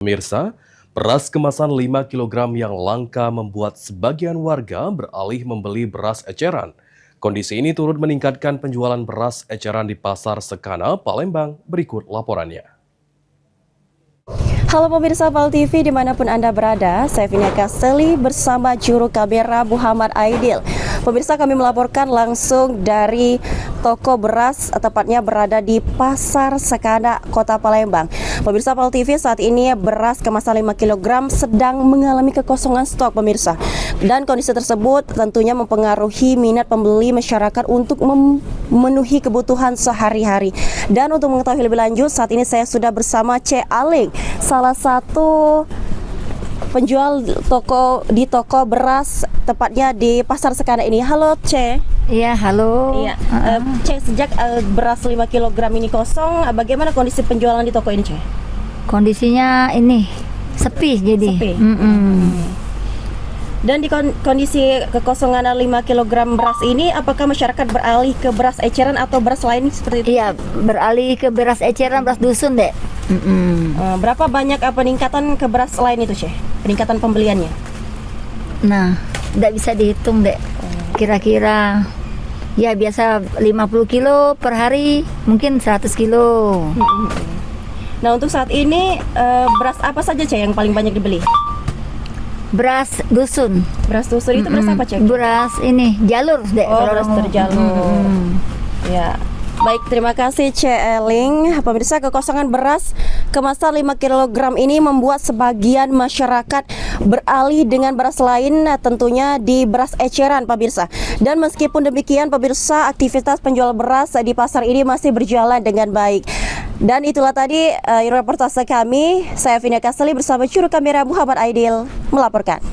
Pemirsa, beras kemasan 5 kg yang langka membuat sebagian warga beralih membeli beras eceran. Kondisi ini turut meningkatkan penjualan beras eceran di Pasar Sekana, Palembang. Berikut laporannya. Halo pemirsa PAL TV dimanapun Anda berada, saya Vina Kasteli bersama juru kamera Muhammad Aidil. Pemirsa, kami melaporkan langsung dari toko beras, tepatnya berada di Pasar Sekana, Kota Palembang. Pemirsa PAL TV, saat ini beras kemasan 5 kg sedang mengalami kekosongan stok pemirsa. Dan kondisi tersebut tentunya mempengaruhi minat pembeli masyarakat untuk memenuhi kebutuhan sehari-hari. Dan untuk mengetahui lebih lanjut, saat ini saya sudah bersama C. Aling, salah satu penjual toko beras tepatnya di Pasar Sekana ini. Halo C. Iya, halo. Iya. C, sejak beras 5 kg ini kosong, bagaimana kondisi penjualan di toko ini, C? Kondisinya ini sepi jadi. Sepi. Dan di kondisi kekosongan 5 kg beras ini, apakah masyarakat beralih ke beras eceran atau beras lain seperti itu? Iya, beralih ke beras eceran, beras dusun, Dek. Berapa banyak peningkatan ke beras lain itu, Syekh? Peningkatan pembeliannya? Nah, tidak bisa dihitung, Dek. Kira-kira ya biasa 50 kilo per hari, mungkin 100 kilo. Nah, untuk saat ini beras apa saja, Syekh, yang paling banyak dibeli? Beras dusun. Beras dusun itu beras apa, Cek? Beras ini jalur, Dek. Oh, beras terjalur. Ya. Baik, terima kasih C. Eling. Pemirsa, kekosongan beras kemasan 5 kg ini membuat sebagian masyarakat beralih dengan beras lain, tentunya di beras eceran, pemirsa. Dan meskipun demikian, pemirsa, aktivitas penjual beras di pasar ini masih berjalan dengan baik. Dan itulah tadi reportase kami. Saya Vina Kasteli bersama juru kamera Muhammad Aidil melaporkan.